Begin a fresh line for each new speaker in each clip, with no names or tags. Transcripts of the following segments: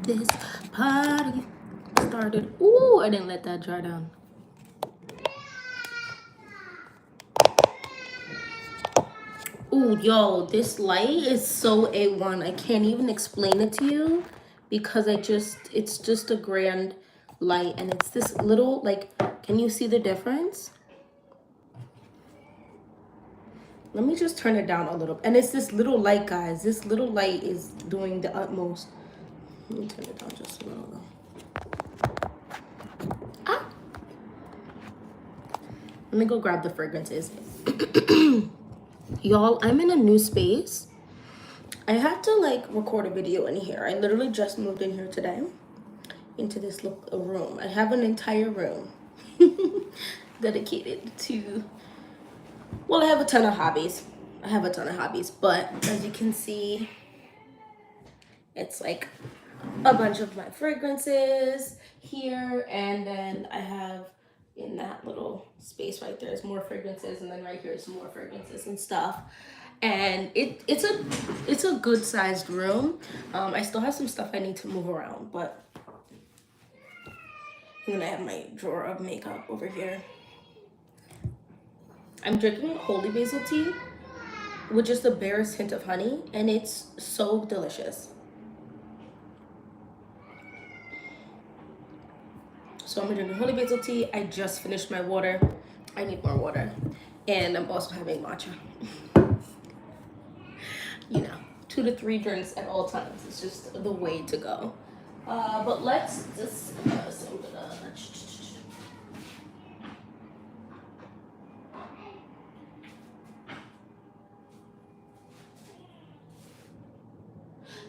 This party started. Ooh, I didn't let that dry down. Ooh, yo, this light is so A1. I can't even explain it to you because it's just a grand light, and it's this little, like, can you see the difference? Let me just turn it down a little. And it's this little light, guys. This little light is doing the utmost. Let me turn it down just a little. Ah! Let me go grab the fragrances. Y'all, I'm in a new space. I have to like record a video in here. I literally just moved in here today into this room. I have an entire room dedicated to, well, I have a ton of hobbies. But as you can see, it's like a bunch of my fragrances here, and then I have in that little space right there is more fragrances, and then right here is some more fragrances and stuff. And it's a good sized room. I still have some stuff I need to move around, but and then I have my drawer of makeup over here. I'm drinking holy basil tea with just the barest hint of honey, and it's so delicious. So I'm drinking holy basil tea. I just finished my water. I need more water. And I'm also having matcha. You know, 2 to 3 drinks at all times. It's just the way to go. But let's just, so I'm gonna,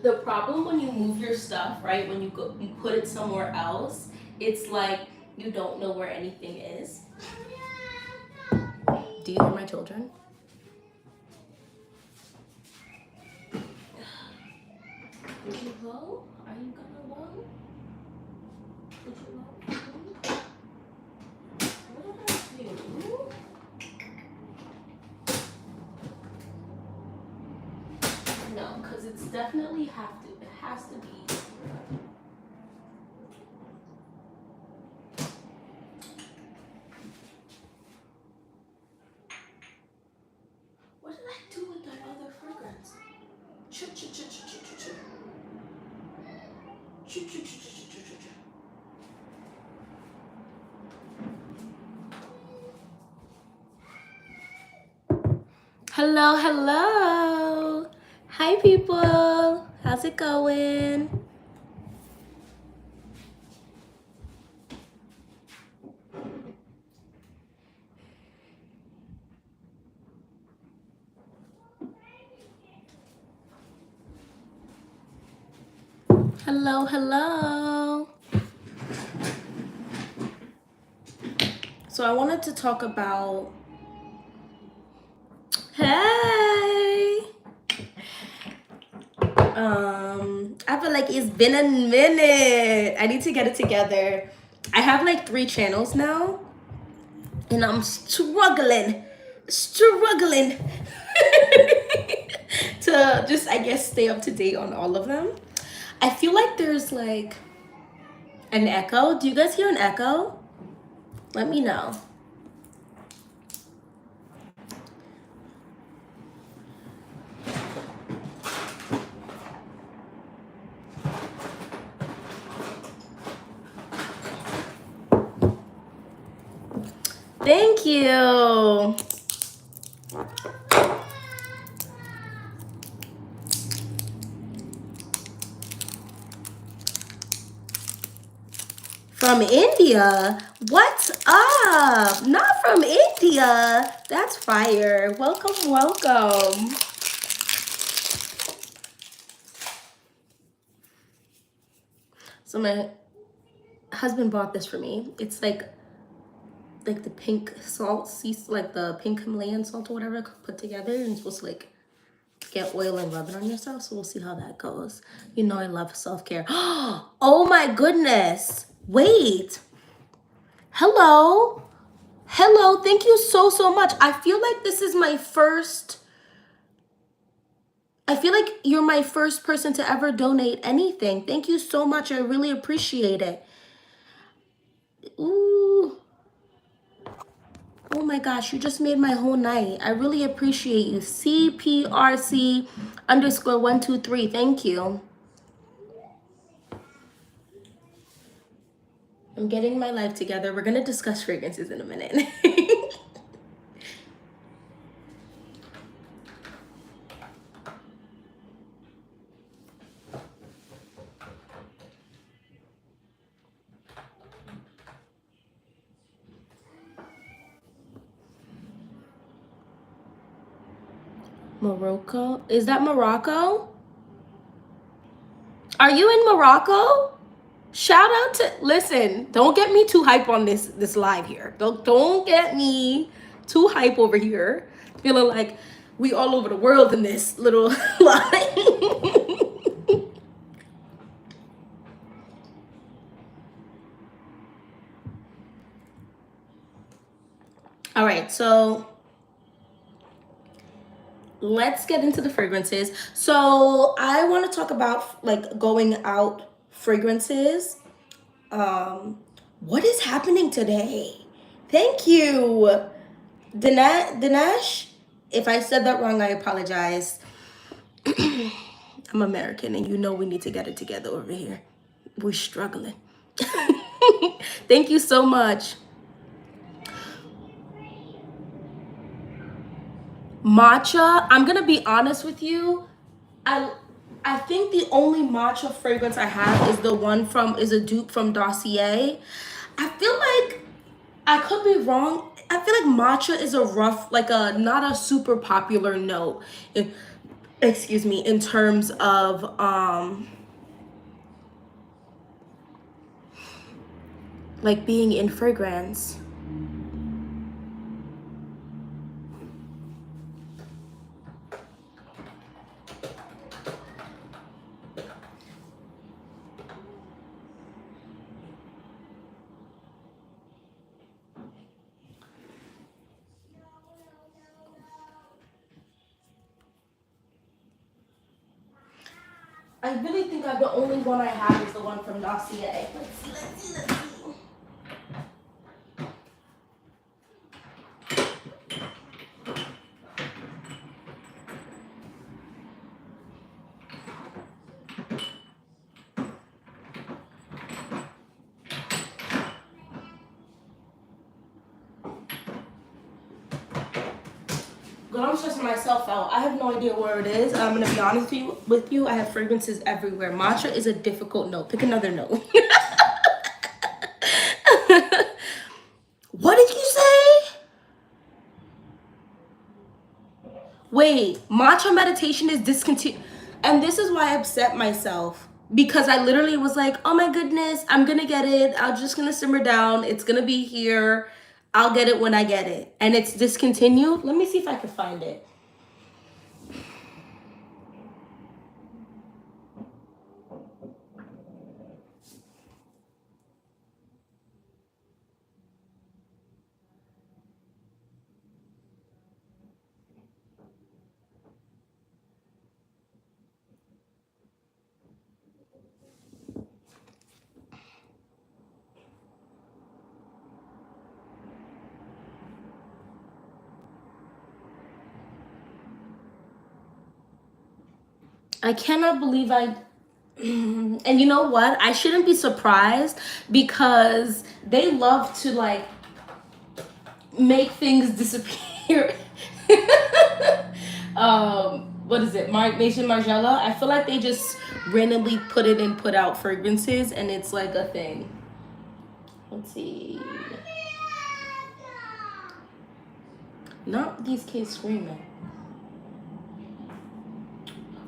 the problem when you move your stuff, right, when you put it somewhere else, it's like you don't know where anything is. Do you hear my children? Would you blow? Are you gonna blow? Would you blow? What did I do? No, because it's definitely it has to be. What did I do with that other fragrance? Hello, hello. Hi, people. How's it going? Hello, hello. So I wanted to talk about, hey. I feel like it's been a minute. I need to get it together. I have like 3 channels now, and I'm struggling to just, I guess, stay up to date on all of them. I feel like there's like an echo. Do you guys hear an echo? Let me know. Thank you. From India? What's up? Not from India. That's fire. Welcome, welcome. So my husband bought this for me. It's like the pink salt, like the pink Himalayan salt or whatever put together, and it's supposed to like get oil and rub it on yourself. So we'll see how that goes. You know I love self-care. Oh my goodness. Wait. Hello. Hello. Thank you so much. I feel like this is my first I feel like you're my first person to ever donate anything. Thank you so much. I really appreciate it. Ooh. Oh my gosh, you just made my whole night. I really appreciate you. CPRC underscore 123. Thank you. I'm getting my life together. We're going to discuss fragrances in a minute. Morocco? Is that Morocco? Are you in Morocco? Shout out to, listen, don't get me too hype on this live here. Don't get me too hype over here. Feeling like we all over the world in this little live. All right, so let's get into the fragrances. So I want to talk about like going out fragrances. What is happening today? Thank you, Dinesh. If I said that wrong, I apologize. I'm American, and you know we need to get it together over here. We're struggling. Thank you so much. Matcha, I'm gonna be honest with you. I think the only matcha fragrance I have is the one is a dupe from Dossier. I feel like I could be wrong. I feel like matcha is a rough, like a not a super popular note. Excuse me, in terms of like being in fragrance. I really think the only one I have is the one from Dossier. Let's see. Girl, I'm stressing myself out. I have no idea where it is. I'm gonna be honest with you. I have fragrances everywhere. Matcha is a difficult note. Pick another note. What did you say? Wait, matcha meditation is discontinued. And this is why I upset myself. Because I literally was like, oh my goodness, I'm gonna get it. I'm just gonna simmer down. It's gonna be here. I'll get it when I get it. And it's discontinued. Let me see if I can find it. I cannot believe and you know what? I shouldn't be surprised because they love to like make things disappear. What is it? Nation Margiela? I feel like they just randomly put it and put out fragrances and it's like a thing. Let's see. Not these kids screaming.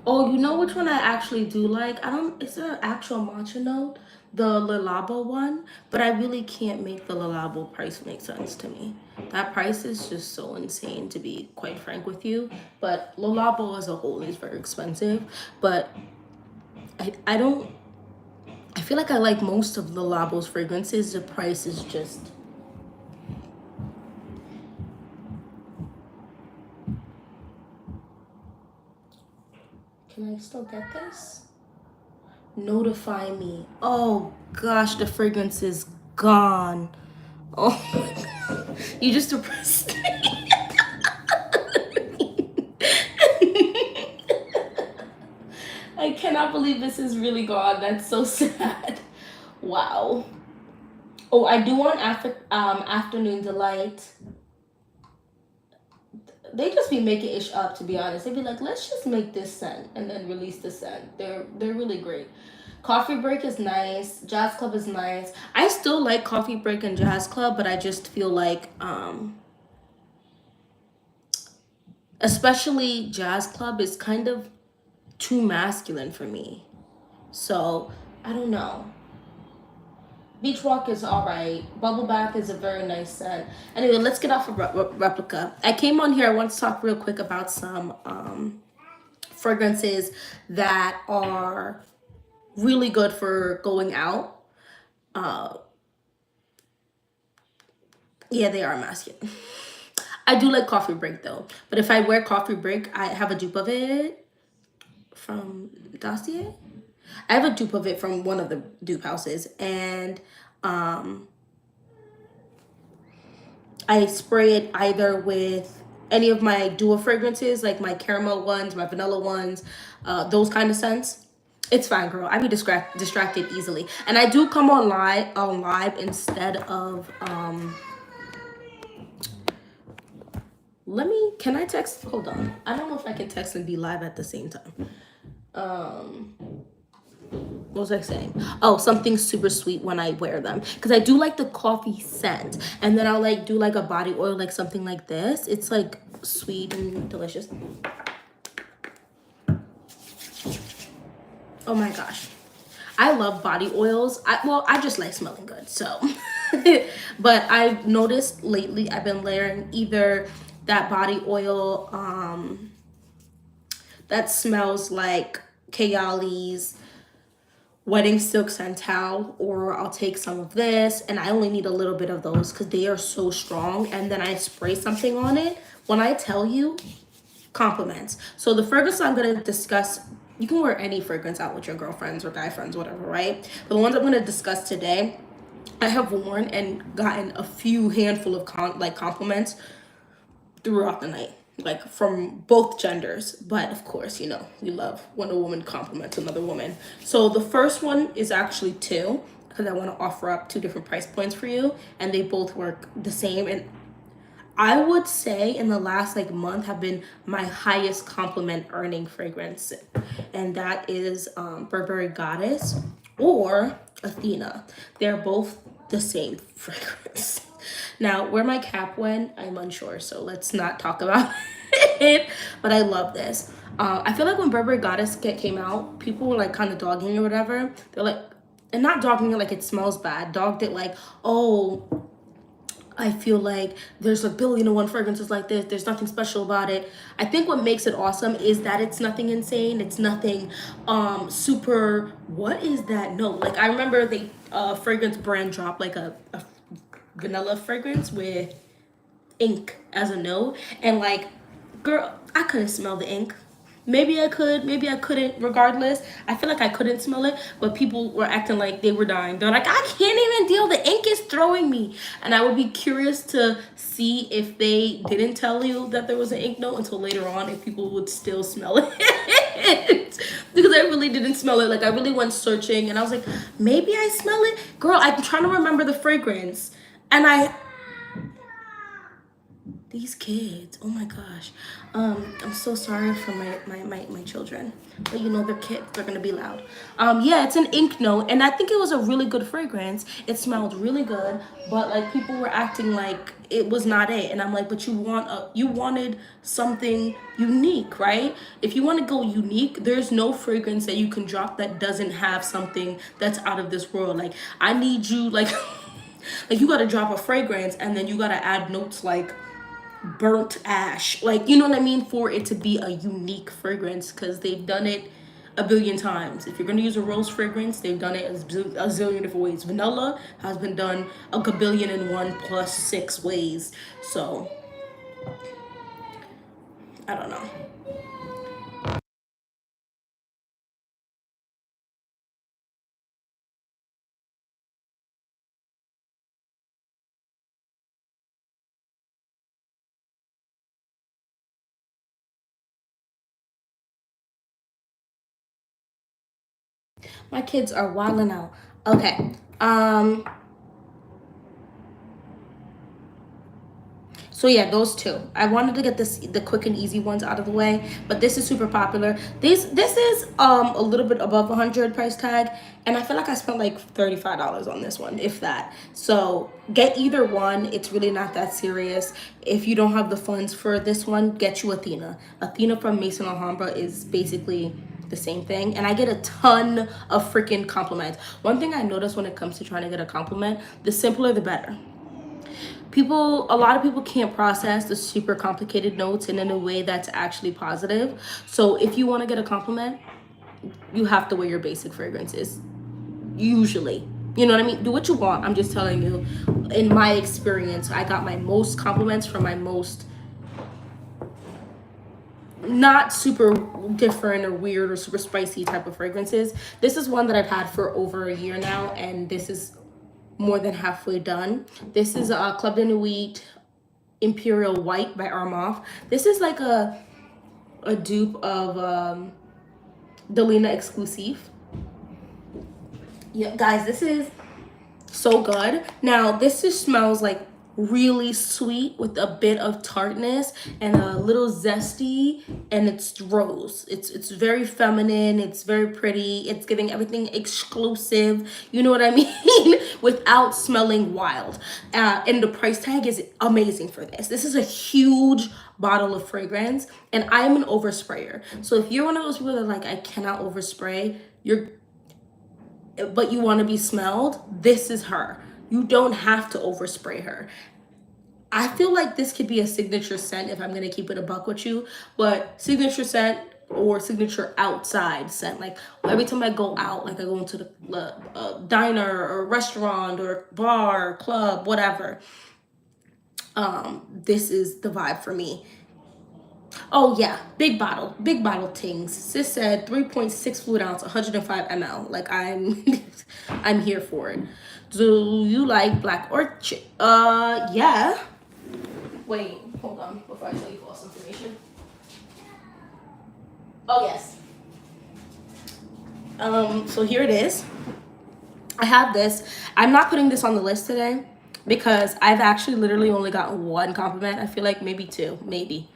Oh, you know which one I actually do like? It's an actual matcha note, the Le Labo one, but I really can't make the Le Labo price make sense to me. That price is just so insane, to be quite frank with you. But Le Labo as a whole is very expensive, but I feel like I like most of Le Labo's fragrances. The price is just... Can I still get this? Notify me. Oh gosh, the fragrance is gone. Oh my god. You just depressed me. I cannot believe this is really gone. That's so sad. Wow. Oh, I do want afternoon delight. They just be making ish up, to be honest. They'd be like, let's just make this scent and then release the scent. They're really great. Coffee Break is nice. Jazz Club is nice. I still like Coffee Break and Jazz Club, but I just feel like especially Jazz Club is kind of too masculine for me. So, I don't know. Beach Walk is alright. Bubble Bath is a very nice scent. Anyway, let's get off of Replica. I came on here, I want to talk real quick about some fragrances that are really good for going out. Yeah, they are masculine. I do like Coffee Break though. But if I wear Coffee Break, I have a dupe of it from Dossier. I have a dupe of it from one of the dupe houses, and I spray it either with any of my dual fragrances, like my caramel ones, my vanilla ones, those kind of scents. It's fine, girl. I be distracted easily, and I do come on live instead of Can I text? Hold on. I don't know if I can text and be live at the same time. What was I saying? Oh, something super sweet when I wear them, because I do like the coffee scent, and then I'll like do like a body oil, like something like this. It's like sweet and delicious. Oh my gosh, I love body oils. I just like smelling good, so. But I've noticed lately I've been layering either that body oil that smells like Kayali's Wedding Silk Santal, or I'll take some of this, and I only need a little bit of those because they are so strong, and then I spray something on it. When I tell you, compliments. So the fragrance I'm going to discuss, you can wear any fragrance out with your girlfriends or guy friends, whatever, right? But the ones I'm going to discuss today, I have worn and gotten a few handful of compliments throughout the night, like from both genders. But of course, you know, we love when a woman compliments another woman. So the first one is actually two, because I want to offer up two different price points for you, and they both work the same. And I would say in the last like month have been my highest compliment earning fragrance, and that is Burberry Goddess or Athena. They're both the same fragrance. Now, where my cap went, I'm unsure, so let's not talk about it. But I love this. I feel like when Burberry Goddess came out, people were like kind of dogging it or whatever. They're like, and not dogging it like it smells bad, dogged it like, oh, I feel like there's a billion and one fragrances like this. There's nothing special about it. I think what makes it awesome is that it's nothing insane. It's nothing super, what is that? No, like I remember the fragrance brand dropped like a vanilla fragrance with ink as a note, and like, girl, I couldn't smell the ink. Maybe I could, maybe I couldn't. Regardless, I feel like I couldn't smell it, but people were acting like they were dying. They're like, I can't even deal, the ink is throwing me. And I would be curious to see if they didn't tell you that there was an ink note until later on, if people would still smell it. Because I really didn't smell it. Like I really went searching and I was like, maybe I smell it. Girl, I'm trying to remember the fragrance, and these kids, oh my gosh. I'm so sorry for my children, but you know, they're kids, they're gonna be loud. Yeah, it's an ink note, and I think it was a really good fragrance. It smelled really good, but like people were acting like it was not it, and I'm like, but you wanted something unique, right? If you want to go unique, there's no fragrance that you can drop that doesn't have something that's out of this world. Like I need you, like like you gotta drop a fragrance and then you gotta add notes like burnt ash, like, you know what I mean, for it to be a unique fragrance, because they've done it a billion times. If you're going to use a rose fragrance, they've done it a zillion different ways. Vanilla has been done a gabillion and one plus 6 ways. So I don't know. My kids are wilding out. Okay. So yeah, those two. I wanted to get the quick and easy ones out of the way, but this is super popular. This is a little bit above 100 price tag, and I feel like I spent like $35 on this one, if that. So get either one. It's really not that serious. If you don't have the funds for this one, get you Athena. Athena from Maison Alhambra is basically the same thing, and I get a ton of freaking compliments. One thing I notice when it comes to trying to get a compliment, the simpler the better. A lot of people can't process the super complicated notes and in a way that's actually positive. So if you want to get a compliment, you have to wear your basic fragrances, usually. You know what I mean? Do what you want. I'm just telling you, in my experience, I got my most compliments from my most not super different or weird or super spicy type of fragrances. This is one that I've had for over a year now, and this is more than halfway done. This is Club de Nuit Imperial White by Armaf. This is like a dupe of Delina Exclusive. Yeah, guys, this is so good. Now, this just smells like really sweet with a bit of tartness and a little zesty, and it's rose. It's very feminine, it's very pretty, it's giving everything exclusive, you know what I mean? Without smelling wild. And the price tag is amazing for this. This is a huge bottle of fragrance, and I'm an oversprayer. So if you're one of those people that like, I cannot overspray, but you want to be smelled, this is her. You don't have to overspray her. I feel like this could be a signature scent if I'm going to keep it a buck with you, but signature scent or signature outside scent. Like every time I go out, like I go into the diner or restaurant or bar, or club, whatever, this is the vibe for me. Oh yeah, big bottle tings. Sis said 3.6 fluid ounce, 105 ml. Like I'm, I'm here for it. Do you like Black Orchid? Yeah. Wait, hold on before I tell you false information. Oh yes. So here it is. I have this. I'm not putting this on the list today because I've actually literally only gotten one compliment. I feel like maybe two, maybe.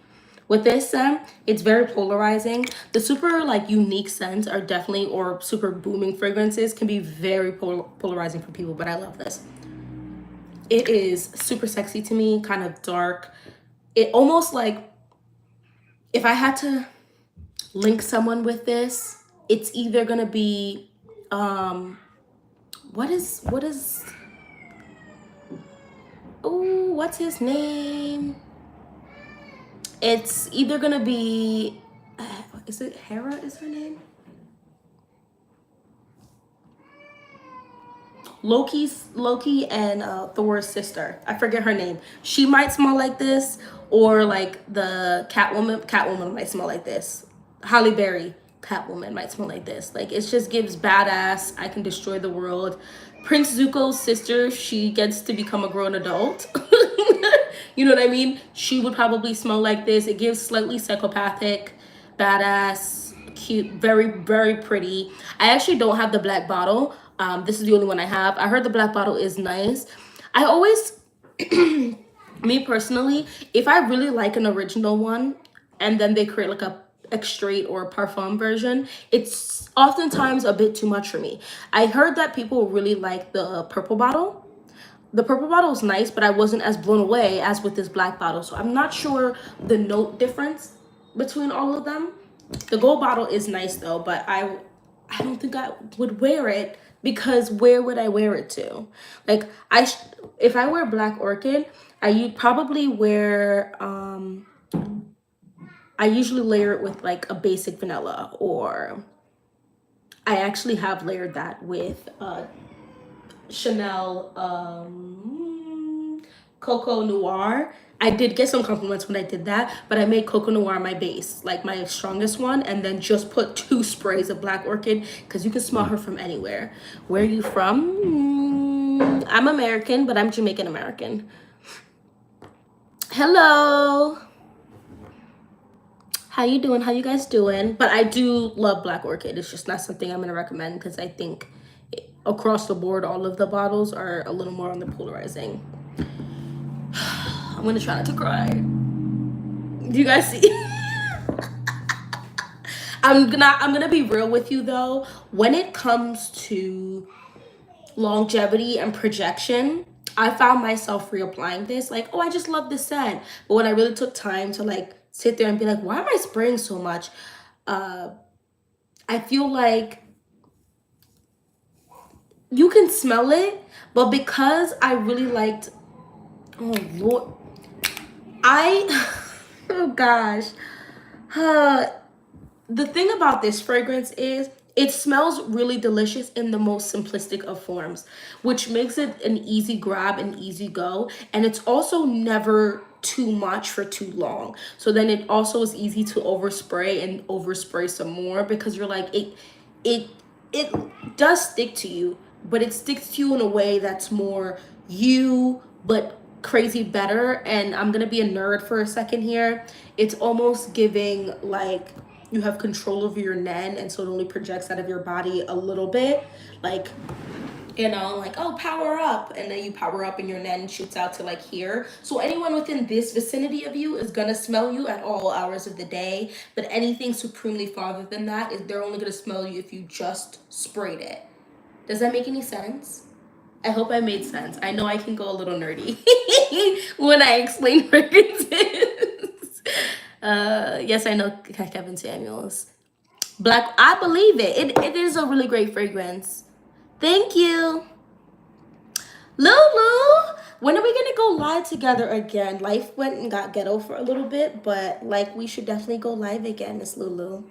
With this scent, it's very polarizing. The super like unique scents are definitely, or super booming fragrances can be very polarizing for people, but I love this. It is super sexy to me, kind of dark. It almost like, if I had to link someone with this, it's either gonna be, what is, oh, what's his name? It's either gonna be, is it Hera is her name? Loki and Thor's sister. I forget her name. She might smell like this, or like the Catwoman might smell like this. Halle Berry Catwoman might smell like this. Like it just gives badass, I can destroy the world. Prince Zuko's sister, she gets to become a grown adult. You know what I mean? She would probably smell like this. It gives slightly psychopathic, badass, cute, very, very pretty. I actually don't have the black bottle. This is the only one I have. I heard the black bottle is nice. I always, me personally, if I really like an original one and then they create like a extrait or a parfum version, it's oftentimes a bit too much for me. I heard that people really like the purple bottle. The purple bottle is nice, but I wasn't as blown away as with this black bottle. So I'm not sure the note difference between all of them. The gold bottle is nice though, but I don't think I would wear it, because where would I wear it to? Like if I wear Black Orchid, I probably wear I usually layer it with like a basic vanilla, or I actually have layered that with Chanel Coco Noir. I did get some compliments when I did that, but I made Coco Noir my base, like my strongest one, and then just put 2 sprays of Black Orchid because you can smell her from anywhere. Where are you from? I'm American, but I'm Jamaican American. Hello. How you doing? How you guys doing? But I do love Black Orchid. It's just not something I'm going to recommend because I think across the board, all of the bottles are a little more on the polarizing. I'm going to try not to cry. Do you guys see? I'm gonna be real with you though. When it comes to longevity and projection, I found myself reapplying this. Like, oh, I just love this scent. But when I really took time to like sit there and be like, why am I spraying so much? I feel like you can smell it, but because I really liked, oh Lord, oh gosh. The thing about this fragrance is it smells really delicious in the most simplistic of forms, which makes it an easy grab and easy go. And it's also never too much for too long. So then it also is easy to overspray and overspray some more because you're like, it does stick to you, but it sticks to you in a way that's more you, but crazy better. And I'm gonna be a nerd for a second here. It's almost giving like you have control over your nen, and so it only projects out of your body a little bit, like, you know, like, oh, power up, and then you power up and your nen shoots out to like here. So anyone within this vicinity of you is gonna smell you at all hours of the day, but anything supremely farther than that is they're only gonna smell you if you just sprayed it. Does that make any sense? I hope I made sense. I know I can go a little nerdy when I explain fragrances. Yes, I know Kevin Samuels. Black, I believe it. It is a really great fragrance. Thank you. Lulu, when are we gonna go live together again? Life went and got ghetto for a little bit, but like we should definitely go live again, Miss Lulu.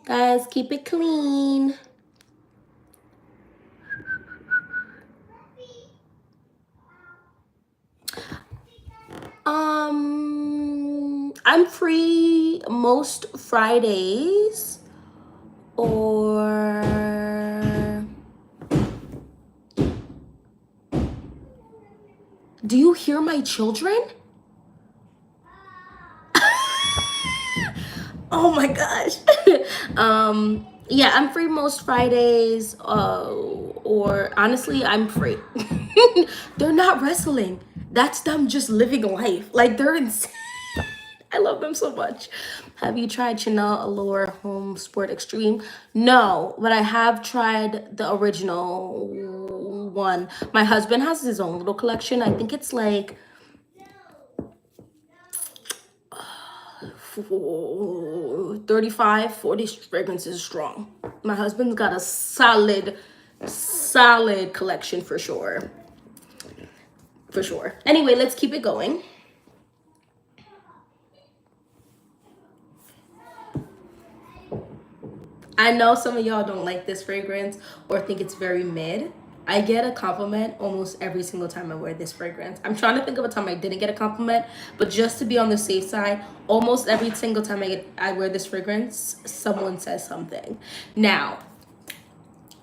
Guys, keep it clean. I'm free most Fridays, or do you hear my children? Oh my gosh. Yeah, I'm free most Fridays, or honestly, I'm free. They're not wrestling. That's them just living life. Like, they're insane. I love them so much. Have you tried Chanel Allure Home Sport Extreme? No, but I have tried the original one. My husband has his own little collection. I think it's like 35, 40 fragrances strong. My husband's got a solid collection for sure. For sure. Anyway, let's keep it going. I know some of y'all don't like this fragrance or think it's very mid. I get a compliment almost every single time I wear this fragrance. I'm trying to think of a time I didn't get a compliment, but just to be on the safe side, almost every single time I wear this fragrance, someone says something. Now,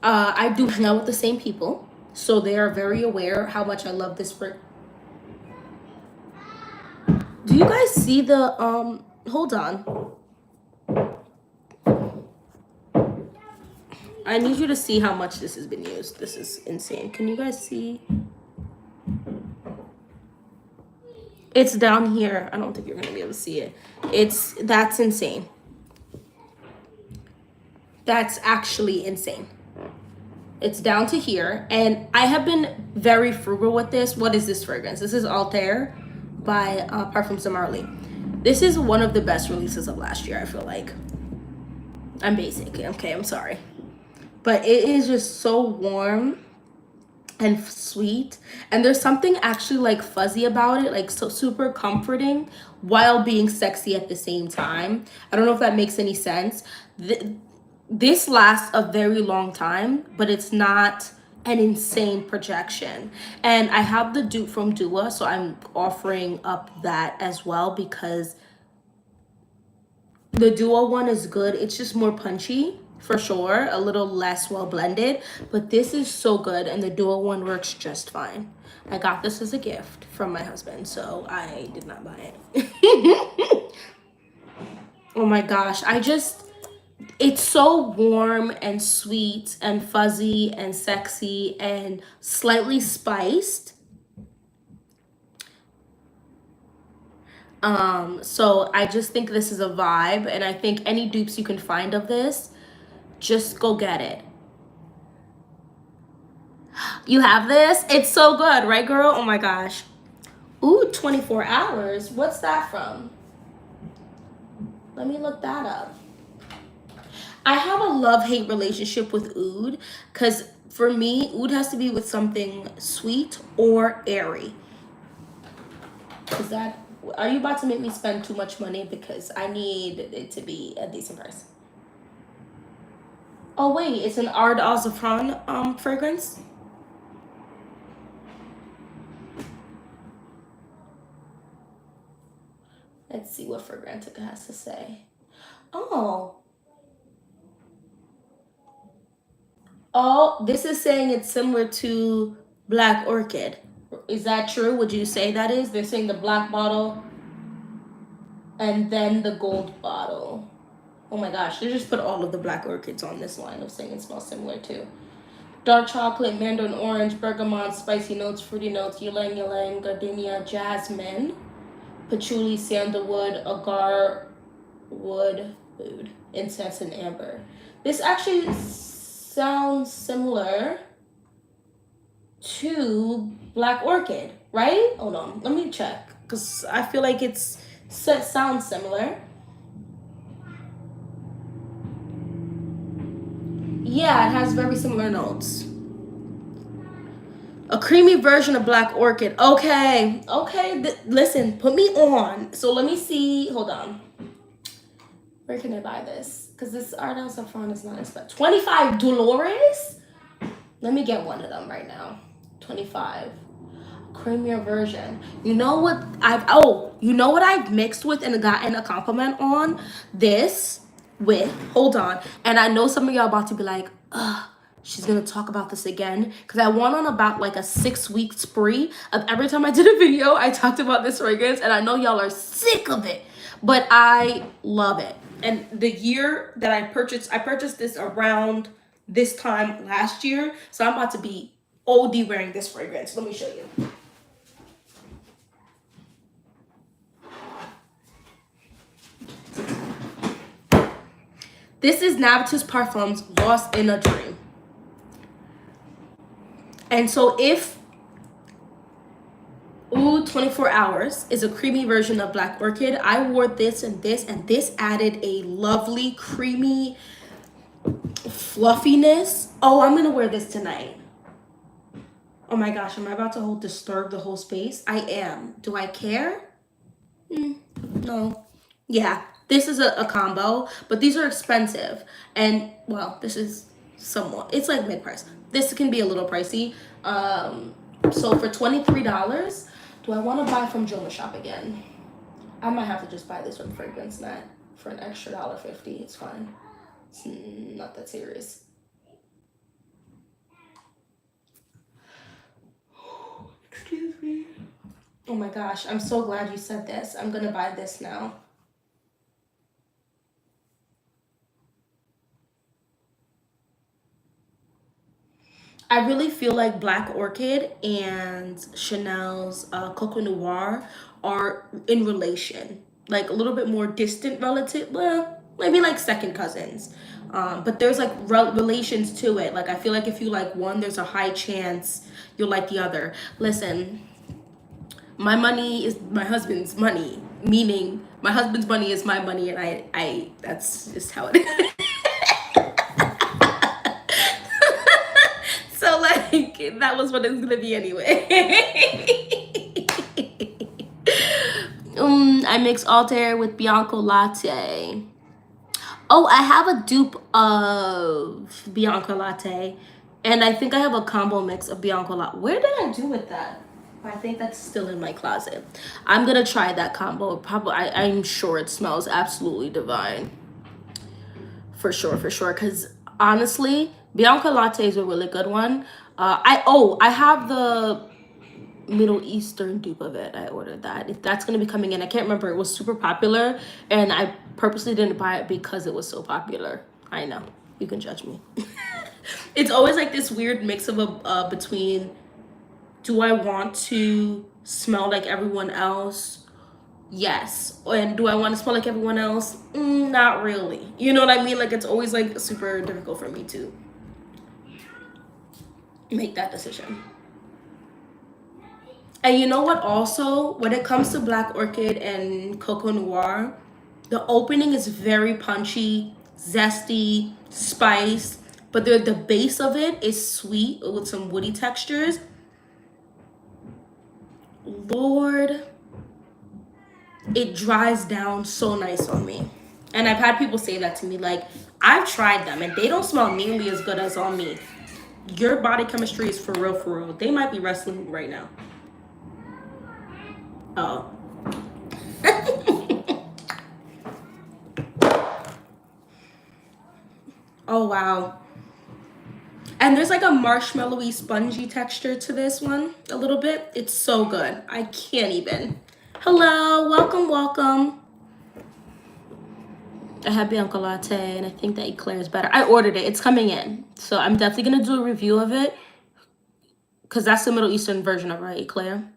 I do hang out with the same people, so they are very aware how much I love this fragrance. Do you guys see the, hold on. I need you to see how much this has been used. This is insane. Can you guys see? It's down here. I don't think you're gonna be able to see it. That's insane. That's actually insane. It's down to here. And I have been very frugal with this. What is this fragrance? This is Altair by Parfums de Marly. This is one of the best releases of last year, I feel like. I'm basic. Okay, I'm sorry. But it is just so warm and sweet, and there's something actually like fuzzy about it, like so super comforting while being sexy at the same time. I don't know if that makes any sense. This lasts a very long time, but it's not an insane projection. And I have the dupe from Dua, so I'm offering up that as well because The duo one is good. It's just more punchy for sure, a little less well blended, but this is so good, and the duo one works just fine. I got this as a gift from my husband, so I did not buy it. Oh my gosh, it's so warm and sweet and fuzzy and sexy and slightly spiced. So I just think this is a vibe, and I think any dupes you can find of this, just go get it. You have this? It's so good, right, girl? Oh my gosh. Ooh, 24 hours. What's that from? Let me look that up. I have a love-hate relationship with oud, because for me, oud has to be with something sweet or airy. Are you about to make me spend too much money? Because I need it to be a decent price. Oh wait, it's an Ard Al Zafran fragrance. Let's see what Fragrantica has to say. Oh, this is saying it's similar to Black Orchid. Is that true? Would you say that is? They're saying the black bottle and then the gold bottle. Oh my gosh, they just put all of the Black Orchids on this line of saying it smells similar too. Dark chocolate, mandarin orange, bergamot, spicy notes, fruity notes, ylang ylang, gardenia, jasmine, patchouli, sandalwood, agar wood, oud, incense, and amber. This actually sounds similar to Black Orchid, right? Hold on, let me check, because I feel like it sounds similar. Yeah, it has very similar notes. A creamy version of Black Orchid. Okay, listen, put me on. So let me see, hold on. Where can I buy this? Because this Ard Al Zafran is not expensive. 25 Dolores? Let me get one of them right now. 25. Creamier version. You know what I've mixed with and gotten a compliment on? This with, hold on. And I know some of y'all about to be like, ugh, she's gonna talk about this again. Because I went on about like a 6-week spree of every time I did a video, I talked about this fragrance, and I know y'all are sick of it. But I love it. And the year that I purchased this around this time last year. So I'm about to be OD wearing this fragrance. Let me show you. This is Navitus Parfums Lost in a Dream. And so if 24 Hours is a creamy version of Black Orchid, I wore this, and this added a lovely creamy fluffiness. Oh, I'm gonna wear this tonight. Oh my gosh, am I about to disturb the whole space? I am. Do I care? No. Yeah, this is a combo, but these are expensive. And, well, this is somewhat, it's like mid-price. This can be a little pricey. So for $23, do I want to buy from Joma Shop again? I might have to just buy this from Fragrance Net for an extra $1.50. It's fine. It's not that serious. Excuse me. Oh my gosh, I'm so glad you said this. I'm gonna buy this now. I really feel like Black Orchid and Chanel's Coco Noir are in relation, like a little bit more distant relative, well, maybe like second cousins. But there's like relations to it. Like I feel like if you like one, there's a high chance you'll like the other. Listen, my money is my husband's money, meaning my husband's money is my money, and I that's just how it is. So like that was what it was gonna be anyway. I mix Altair with Bianco Latte. Oh, I have a dupe of Bianco Latte, and I think I have a combo mix of Bianco Latte. Where did I do with that? I think that's still in my closet. I'm gonna try that combo. Probably, I'm sure it smells absolutely divine. For sure, for sure. Because honestly, Bianca Latte is a really good one. I have the Middle Eastern dupe of it. I ordered that. That's gonna be coming in. I can't remember. It was super popular, and I purposely didn't buy it because it was so popular. I know. You can judge me. It's always like this weird mix of a between. Do I want to smell like everyone else? Yes. And do I want to smell like everyone else? Not really. You know what I mean? Like it's always like super difficult for me to make that decision. And you know what also, when it comes to Black Orchid and Coco Noir, the opening is very punchy, zesty, spice, but the base of it is sweet with some woody textures. Lord, it dries down so nice on me. And I've had people say that to me, like, I've tried them and they don't smell nearly as good as on me. Your body chemistry is for real, for real. They might be wrestling right now. Oh. Oh, wow. And there's like a marshmallowy, spongy texture to this one, a little bit. It's so good. I can't even. Hello, welcome, welcome. I have Bianca Latte, and I think that Eclair is better. I ordered it. It's coming in. So I'm definitely going to do a review of it. Because that's the Middle Eastern version of it, right, Eclair?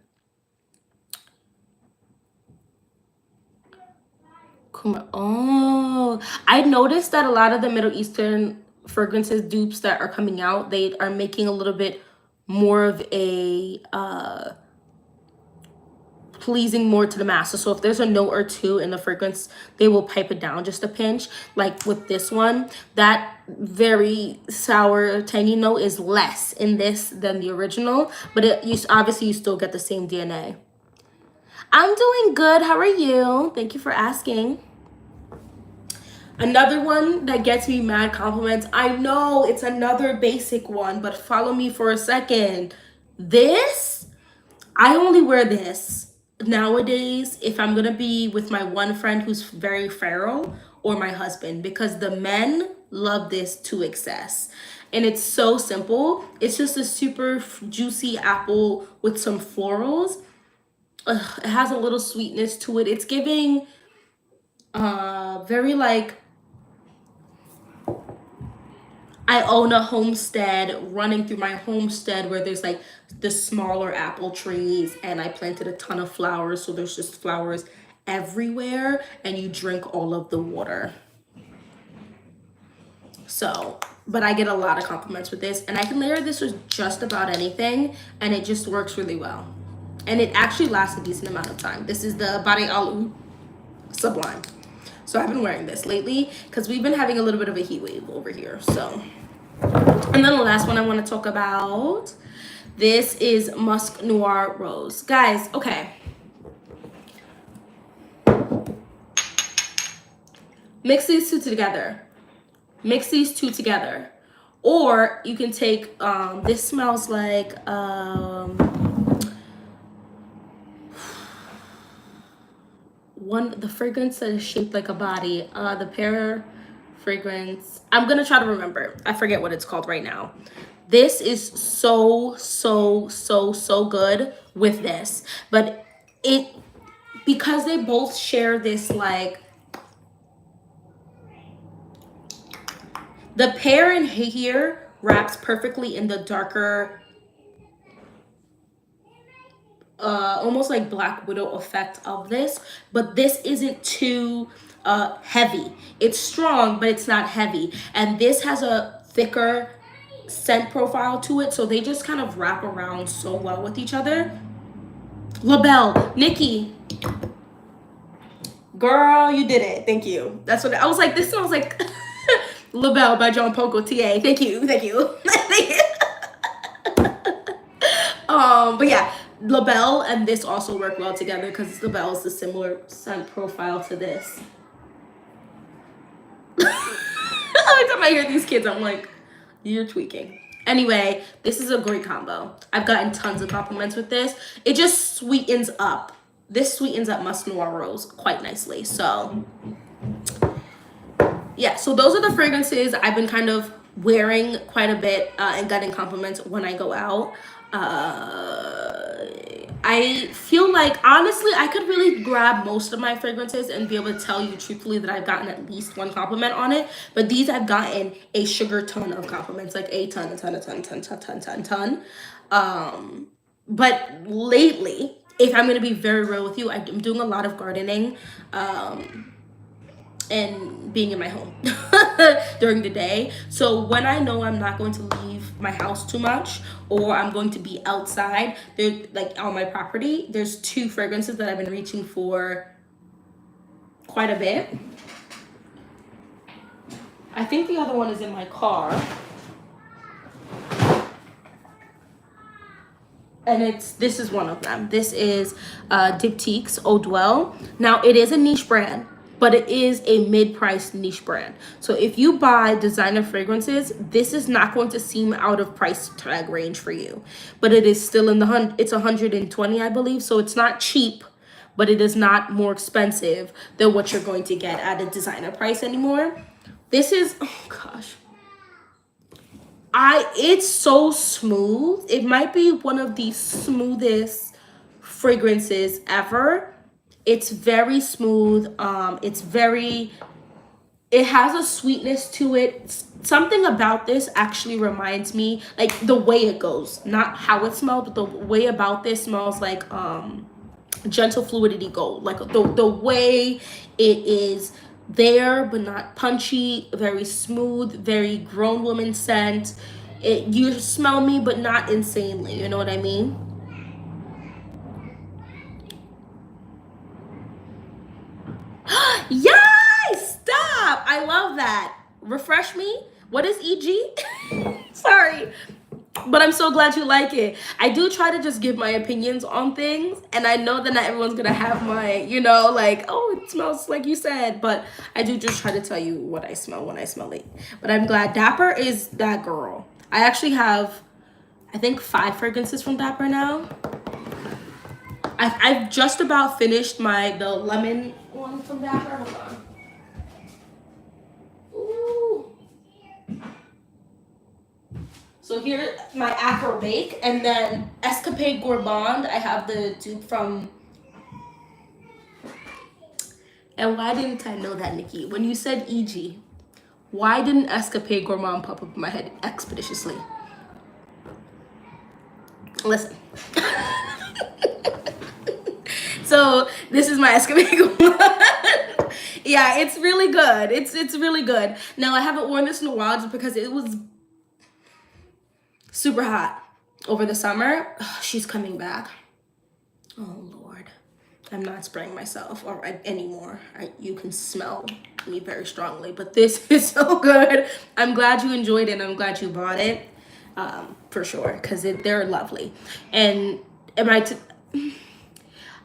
Oh, I noticed that a lot of the Middle Eastern fragrances dupes that are coming out, they are making a little bit more of a pleasing more to the masses. So if there's a note or two in the fragrance, they will pipe it down just a pinch. Like with this one, that very sour tangy note is less in this than the original, but obviously you still get the same DNA. I'm doing good. How are you? Thank you for asking. Another one that gets me mad compliments. I know it's another basic one, but follow me for a second. This, I only wear this nowadays if I'm gonna be with my one friend who's very feral or my husband, because the men love this to excess. And it's so simple. It's just a super juicy apple with some florals. It has a little sweetness to it. It's giving very like I own a homestead, running through my homestead where there's like the smaller apple trees and I planted a ton of flowers. So there's just flowers everywhere and you drink all of the water. So, but I get a lot of compliments with this and I can layer this with just about anything and it just works really well. And it actually lasts a decent amount of time. This is the Bari Alu Sublime. So I've been wearing this lately because we've been having a little bit of a heat wave over here. So, and then the last one I want to talk about, this is Musk Noir Rose. Guys, okay. Mix these two together. Mix these two together. Or you can take, this smells like, the fragrance that is shaped like a body, the pear fragrance. I'm gonna try to remember. I forget what it's called right now. This is so good with this, but because they both share this, like, the pear in here wraps perfectly in the darker almost like Black Widow effect of this, but this isn't too heavy. It's strong, but it's not heavy. And this has a thicker scent profile to it, so they just kind of wrap around so well with each other. LaBelle, Nikki, girl, you did it. Thank you. That's what I was like. This smells like LaBelle by John Poco TA. Thank you. Thank you. But yeah, LaBelle and this also work well together because LaBelle is a similar scent profile to this. Every time I hear these kids, I'm like, you're tweaking. Anyway, this is a great combo. I've gotten tons of compliments with this. It just sweetens up. This sweetens up Musk Noir Rose quite nicely. So yeah, so those are the fragrances I've been kind of wearing quite a bit and getting compliments when I go out. I feel like honestly I could really grab most of my fragrances and be able to tell you truthfully that I've gotten at least one compliment on it. But these I've gotten a sugar ton of compliments, like a ton, a ton, a ton, ton, ton, ton, ton, ton. But lately, if I'm gonna be very real with you, I'm doing a lot of gardening. And being in my home during the day. So when I know I'm not going to leave my house too much or I'm going to be outside, there like on my property, there's two fragrances that I've been reaching for quite a bit. I think the other one is in my car. And this is one of them. This is Diptyque's Eau Dwell. Now it is a niche brand, but it is a mid-priced niche brand. So if you buy designer fragrances, this is not going to seem out of price tag range for you. But it is still in the it's 120, I believe. So it's not cheap, but it is not more expensive than what you're going to get at a designer price anymore. This is, oh gosh. It's so smooth. It might be one of the smoothest fragrances ever. It's very smooth. It has a sweetness to it. Something about this actually reminds me, like the way it goes, not how it smells, but the way about this smells like Gentle Fluidity Gold. Like the way it is there, but not punchy, very smooth, very grown woman scent. You smell me, but not insanely. You know what I mean? Yes! Stop! I love that. Refresh me. What is EG? Sorry. But I'm so glad you like it. I do try to just give my opinions on things. And I know that not everyone's going to have my, like, oh, it smells like you said. But I do just try to tell you what I smell when I smell it. But I'm glad. Dapper is that girl. I actually have, I think, 5 fragrances from Dapper now. I've just about finished the lemon one from Dapper. Hold on. Ooh. So here, my Afro Bake, and then Escapade Gourmand. I have the dupe from. And why didn't I know that, Nikki? When you said EG, why didn't Escapade Gourmand pop up in my head expeditiously? Listen. So this is my Escapade Gourmand. Yeah, it's really good. It's really good. Now I haven't worn this in a while just because it was super hot over the summer. She's coming back. Oh Lord, I'm not spraying myself anymore. You can smell me very strongly, but this is so good. I'm glad you enjoyed it. I'm glad you bought it, for sure, because they're lovely. And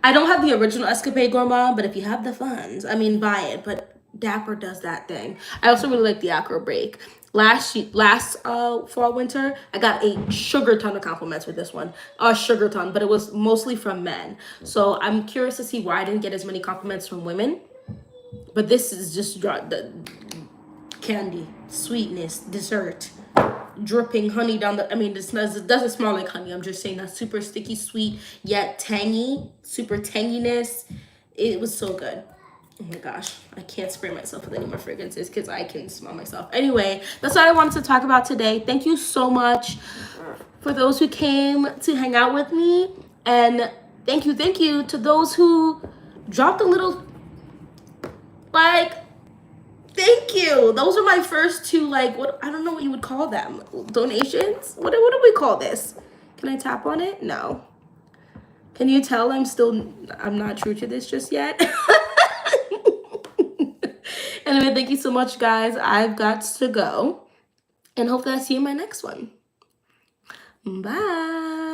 I don't have the original Escapade Gourmand, but if you have the funds, buy it. But Dapper does that thing. I also really like the Acro Break. Last fall, winter, I got a sugar ton of compliments with this one. A sugar ton, but it was mostly from men. So I'm curious to see why I didn't get as many compliments from women. But this is just the candy, sweetness, dessert, dripping honey down the, it doesn't smell like honey. I'm just saying that super sticky sweet, yet tangy, super tanginess. It was so good. Oh my gosh, I can't spray myself with any more fragrances because I can smell myself. Anyway, that's what I wanted to talk about today. Thank you so much for those who came to hang out with me. And thank you to those who dropped a little, thank you. Those are my first 2, what, I don't know what you would call them. Donations? What do we call this? Can I tap on it? No. Can you tell I'm not true to this just yet? Anyway, thank you so much, guys. I've got to go. And hopefully I see you in my next one. Bye.